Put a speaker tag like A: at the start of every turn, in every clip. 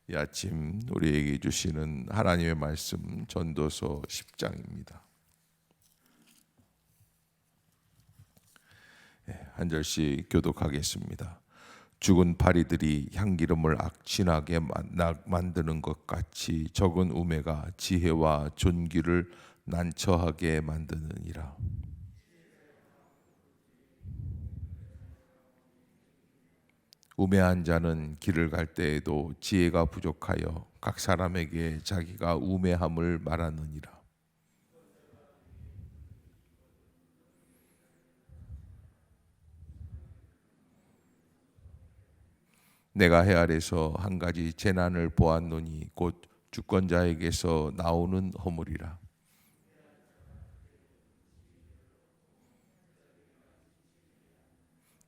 A: 이 아침 우리에게 주시는 하나님의 말씀 전도서 10장입니다. 한 절씩 교독하겠습니다. 죽은 파리들이 향기름을 진하게 만드는 것 같이 적은 우매가 지혜와 존귀를 난처하게 만드느니라. 우매한 자는 길을 갈 때에도 지혜가 부족하여 각 사람에게 자기가 우매함을 말하느니라. 내가 해 아래서 한 가지 재난을 보았노니 곧 주권자에게서 나오는 허물이라.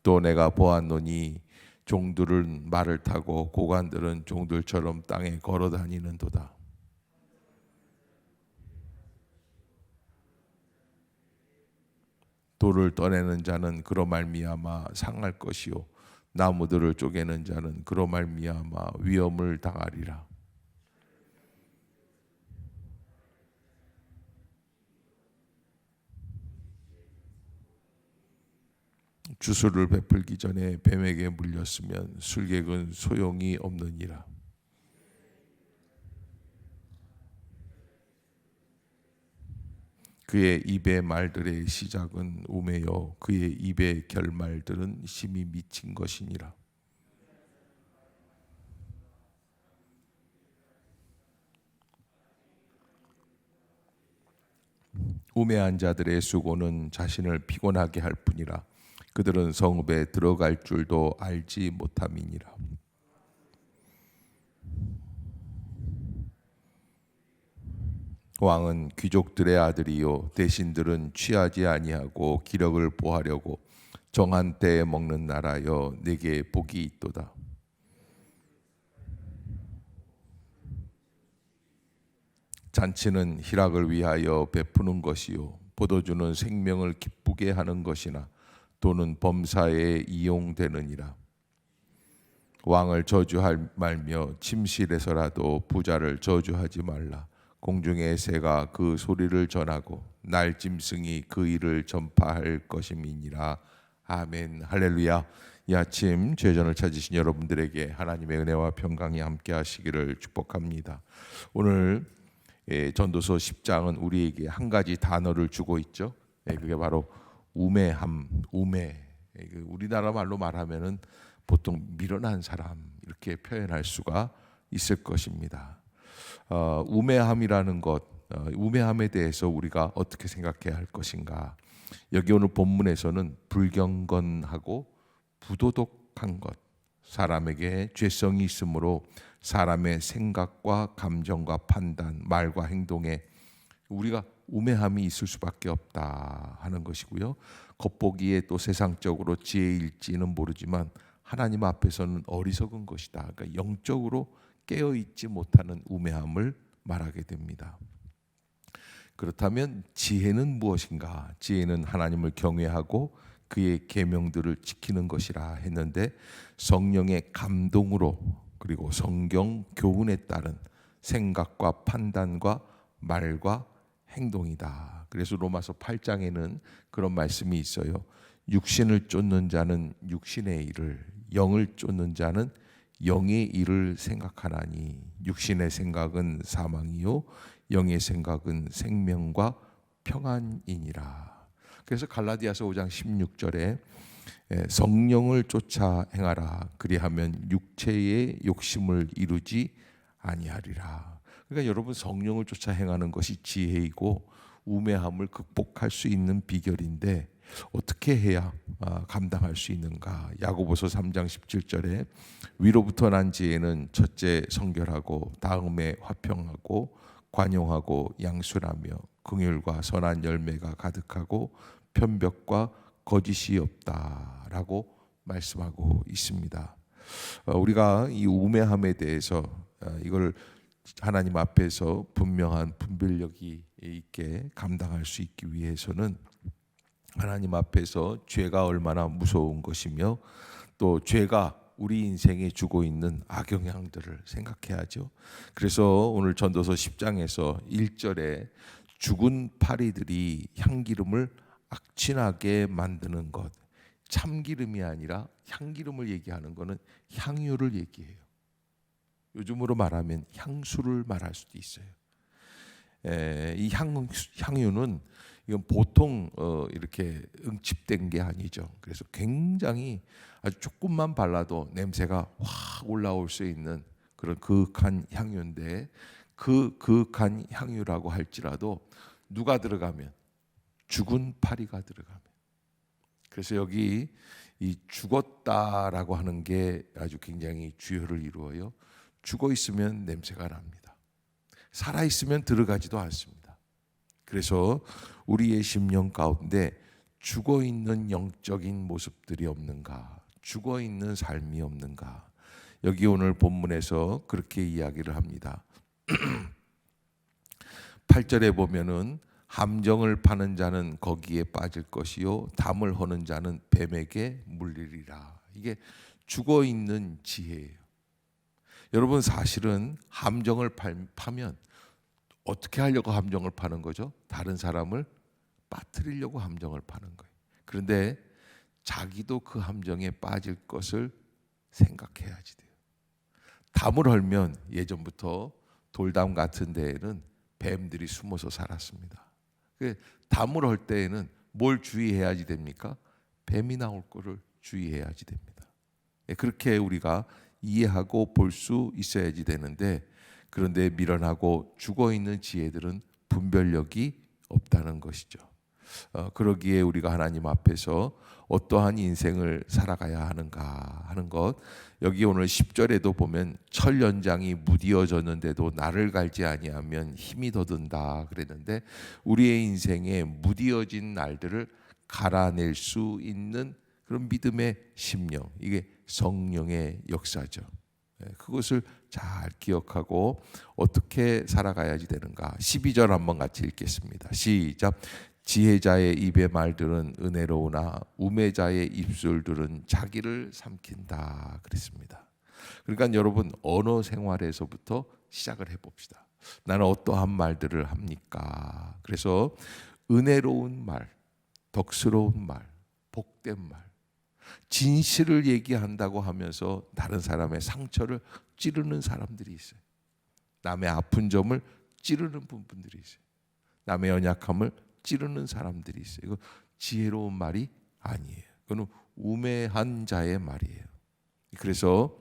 A: 또 내가 보았노니 종들은 말을 타고 고관들은 종들처럼 땅에 걸어 다니는도다. 돌을 떠내는 자는 그로 말미암아 상할 것이요 나무들을 쪼개는 자는 그로 말미암아 위험을 당하리라. 주술을 베풀기 전에 뱀에게 물렸으면 술객은 소용이 없느니라. 그의 입의 말들의 시작은 우매요 그의 입의 결말들은 심히 미친 것이니라. 우매한 자들의 수고는 자신을 피곤하게 할 뿐이라. 그들은 성읍에 들어갈 줄도 알지 못함이니라. 왕은 귀족들의 아들이요 대신들은 취하지 아니하고 기력을 보하려고 정한 때에 먹는 나라여 내게 복이 있도다. 잔치는 희락을 위하여 베푸는 것이요 포도주는 생명을 기쁘게 하는 것이나 돈은 범사에 이용되느니라. 왕을 저주할 말며 침실에서라도 부자를 저주하지 말라. 공중의 새가 그 소리를 전하고 날짐승이 그 일을 전파할 것임이니라. 아멘. 할렐루야. 이 아침 죄전을 찾으신 여러분들에게 하나님의 은혜와 평강이 함께 하시기를 축복합니다. 오늘 전도서 10장은 우리에게 한 가지 단어를 주고 있죠. 그게 바로 우매함, 우매. 우리나라 말로 말하면은 보통 미련한 사람 이렇게 표현할 수가 있을 것입니다. 우매함이라는 것, 우매함에 대해서 우리가 어떻게 생각해야 할 것인가? 여기 오늘 본문에서는 불경건하고 부도덕한 것, 사람에게 죄성이 있으므로 사람의 생각과 감정과 판단, 말과 행동에 우리가 우매함이 있을 수밖에 없다 하는 것이고요. 겉보기에 또 세상적으로 지혜일지는 모르지만 하나님 앞에서는 어리석은 것이다. 그러니까 영적으로 깨어있지 못하는 우매함을 말하게 됩니다. 그렇다면 지혜는 무엇인가? 지혜는 하나님을 경외하고 그의 계명들을 지키는 것이라 했는데 성령의 감동으로 그리고 성경 교훈에 따른 생각과 판단과 말과 행동이다. 그래서 로마서 8장에는 그런 말씀이 있어요. 육신을 쫓는 자는 육신의 일을, 영을 쫓는 자는 영의 일을 생각하나니 육신의 생각은 사망이요 영의 생각은 생명과 평안이니라. 그래서 갈라디아서 5장 16절에 성령을 쫓아 행하라 그리하면 육체의 욕심을 이루지 아니하리라. 그러니까 여러분 성령을 쫓아 행하는 것이 지혜이고 우매함을 극복할 수 있는 비결인데 어떻게 해야 감당할 수 있는가? 야고보서 3장 17절에 위로부터 난 지혜는 첫째 성결하고 다음에 화평하고 관용하고 양순하며 긍휼과 선한 열매가 가득하고 편벽과 거짓이 없다라고 말씀하고 있습니다. 우리가 이 우매함에 대해서 이걸 하나님 앞에서 분명한 분별력이 있게 감당할 수 있기 위해서는 하나님 앞에서 죄가 얼마나 무서운 것이며 또 죄가 우리 인생에 주고 있는 악영향들을 생각해야죠. 그래서 오늘 전도서 10장에서 1절에 죽은 파리들이 향기름을 악취나게 만드는 것, 참기름이 아니라 향기름을 얘기하는 것은 향유를 얘기해요. 요즘으로 말하면 향수를 말할 수도 있어요. 이 향유는 이건 보통 이렇게 응집된 게 아니죠. 그래서 굉장히 아주 조금만 발라도 냄새가 확 올라올 수 있는 그런 그윽한 향유인데, 그 그윽한 향유라고 할지라도 누가 들어가면, 죽은 파리가 들어가면. 그래서 여기 이 죽었다라고 하는 게 아주 굉장히 주요를 이루어요. 죽어 있으면 냄새가 납니다. 살아 있으면 들어가지도 않습니다. 그래서 우리의 심령 가운데 죽어 있는 영적인 모습들이 없는가, 죽어 있는 삶이 없는가. 여기 오늘 본문에서 그렇게 이야기를 합니다. 8절에 보면은 함정을 파는 자는 거기에 빠질 것이요 담을 허는 자는 뱀에게 물리리라. 이게 죽어 있는 지혜예요. 여러분, 사실은 함정을 파면 어떻게 하려고 함정을 파는 거죠? 다른 사람을 빠뜨리려고 함정을 파는 거예요. 그런데 자기도 그 함정에 빠질 것을 생각해야지 돼요. 담을 헐면 예전부터 돌담 같은 데에는 뱀들이 숨어서 살았습니다. 담을 헐 때에는 뭘 주의해야지 됩니까? 뱀이 나올 거를 주의해야지 됩니다. 그렇게 우리가 이해하고 볼 수 있어야지 되는데, 그런데 미련하고 죽어있는 지혜들은 분별력이 없다는 것이죠. 그러기에 우리가 하나님 앞에서 어떠한 인생을 살아가야 하는가 하는 것, 여기 오늘 10절에도 보면 철 연장이 무디어졌는데도 나를 갈지 아니하면 힘이 더 든다 그랬는데, 우리의 인생에 무디어진 날들을 갈아낼 수 있는 그런 믿음의 심령, 이게 성령의 역사죠. 그것을 잘 기억하고 어떻게 살아가야지 되는가. 12절 한번 같이 읽겠습니다. 시작. 지혜자의 입의 말들은 은혜로우나 우매자의 입술들은 자기를 삼킨다 그랬습니다. 그러니까 여러분, 언어 생활에서부터 시작을 해봅시다. 나는 어떠한 말들을 합니까? 그래서 은혜로운 말, 덕스러운 말, 복된 말, 진실을 얘기한다고 하면서 다른 사람의 상처를 찌르는 사람들이 있어요. 남의 아픈 점을 찌르는 분들이 있어요. 남의 연약함을 찌르는 사람들이 있어요. 이거 지혜로운 말이 아니에요. 이거는 우매한 자의 말이에요. 그래서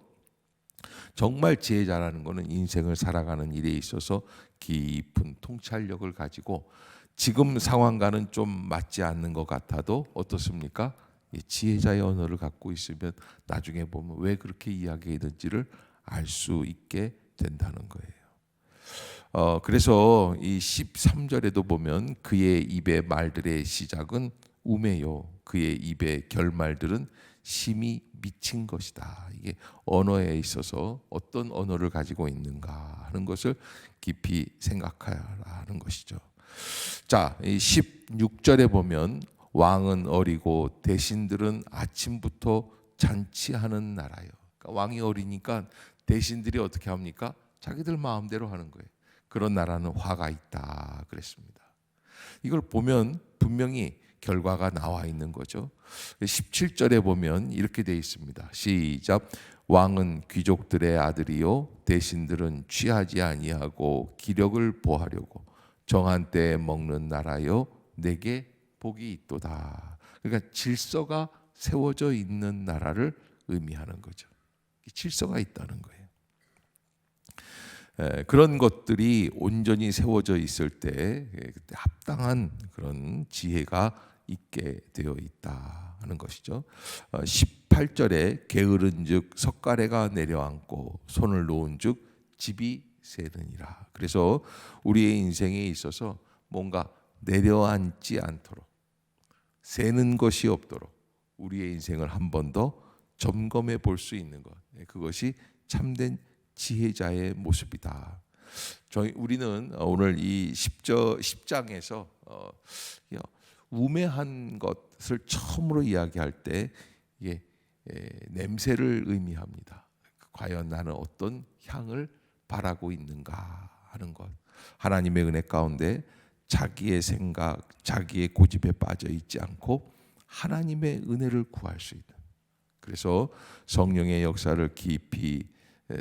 A: 정말 지혜자라는 것은 인생을 살아가는 일에 있어서 깊은 통찰력을 가지고, 지금 상황과는 좀 맞지 않는 것 같아도 어떻습니까? 지혜자의 언어를 갖고 있으면 나중에 보면 왜 그렇게 이야기했는지를 알 수 있게 된다는 거예요. 그래서 이 13절에도 보면 그의 입의 말들의 시작은 우매요, 그의 입의 결말들은 심히 미친 것이다. 이게 언어에 있어서 어떤 언어를 가지고 있는가 하는 것을 깊이 생각해야 하는 것이죠. 자, 이 16절에 보면 왕은 어리고 대신들은 아침부터 잔치하는 나라요. 그러니까 왕이 어리니까 대신들이 어떻게 합니까? 자기들 마음대로 하는 거예요. 그런 나라는 화가 있다 그랬습니다. 이걸 보면 분명히 결과가 나와 있는 거죠. 17절에 보면 이렇게 되어 있습니다. 시작. 왕은 귀족들의 아들이요 대신들은 취하지 아니하고 기력을 보하려고 정한 때에 먹는 나라요 내게 복이 있도다. 그러니까 질서가 세워져 있는 나라를 의미하는 거죠. 질서가 있다는 거예요. 그런 것들이 온전히 세워져 있을 때 그때 합당한 그런 지혜가 있게 되어 있다 하는 것이죠. 18절에 게으른즉 석가래가 내려앉고 손을 놓은즉 집이 새느니라. 그래서 우리의 인생에 있어서 뭔가 내려앉지 않도록, 새는 것이 없도록 우리의 인생을 한 번 더 점검해 볼 수 있는 것, 그것이 참된 지혜자의 모습이다. 우리는 오늘 이 10장에서 우매한 것을 처음으로 이야기할 때 이게 냄새를 의미합니다. 과연 나는 어떤 향을 바라고 있는가 하는 것. 하나님의 은혜 가운데 자기의 생각, 자기의 고집에 빠져 있지 않고 하나님의 은혜를 구할 수 있는. 그래서 성령의 역사를 깊이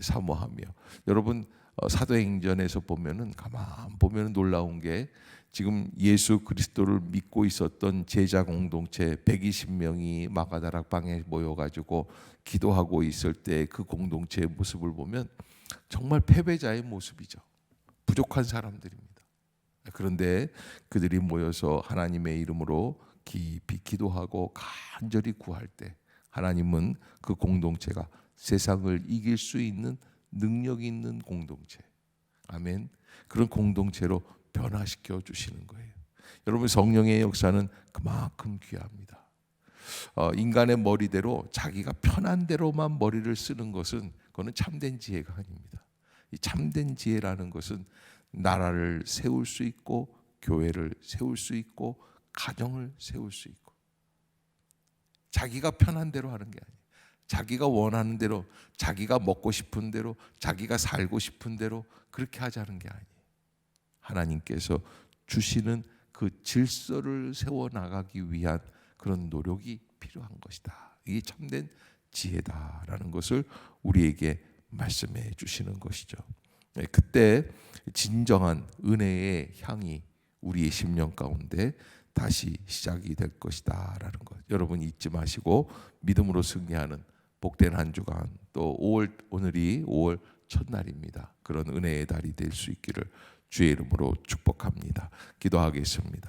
A: 사모하며, 여러분 사도행전에서 보면은 가만 보면 놀라운 게, 지금 예수 그리스도를 믿고 있었던 제자 공동체 120명이 마가다락방에 모여가지고 기도하고 있을 때 그 공동체의 모습을 보면 정말 패배자의 모습이죠. 부족한 사람들입니다. 그런데 그들이 모여서 하나님의 이름으로 깊이 기도하고 간절히 구할 때 하나님은 그 공동체가 세상을 이길 수 있는 능력 있는 공동체, 아멘, 그런 공동체로 변화시켜 주시는 거예요. 여러분, 성령의 역사는 그만큼 귀합니다. 인간의 머리대로 자기가 편한 대로만 머리를 쓰는 것은 그거는 참된 지혜가 아닙니다. 이 참된 지혜라는 것은 나라를 세울 수 있고 교회를 세울 수 있고 가정을 세울 수 있고, 자기가 편한 대로 하는 게 아니에요. 자기가 원하는 대로, 자기가 먹고 싶은 대로, 자기가 살고 싶은 대로 그렇게 하자는 게 아니에요. 하나님께서 주시는 그 질서를 세워나가기 위한 그런 노력이 필요한 것이다. 이게 참된 지혜다라는 것을 우리에게 말씀해 주시는 것이죠. 그때 진정한 은혜의 향이 우리의 심령 가운데 다시 시작이 될 것이다라는 것. 여러분 잊지 마시고 믿음으로 승리하는 복된 한 주간, 또 오늘이 5월 첫날입니다. 그런 은혜의 달이 될 수 있기를 주의 이름으로 축복합니다. 기도하겠습니다.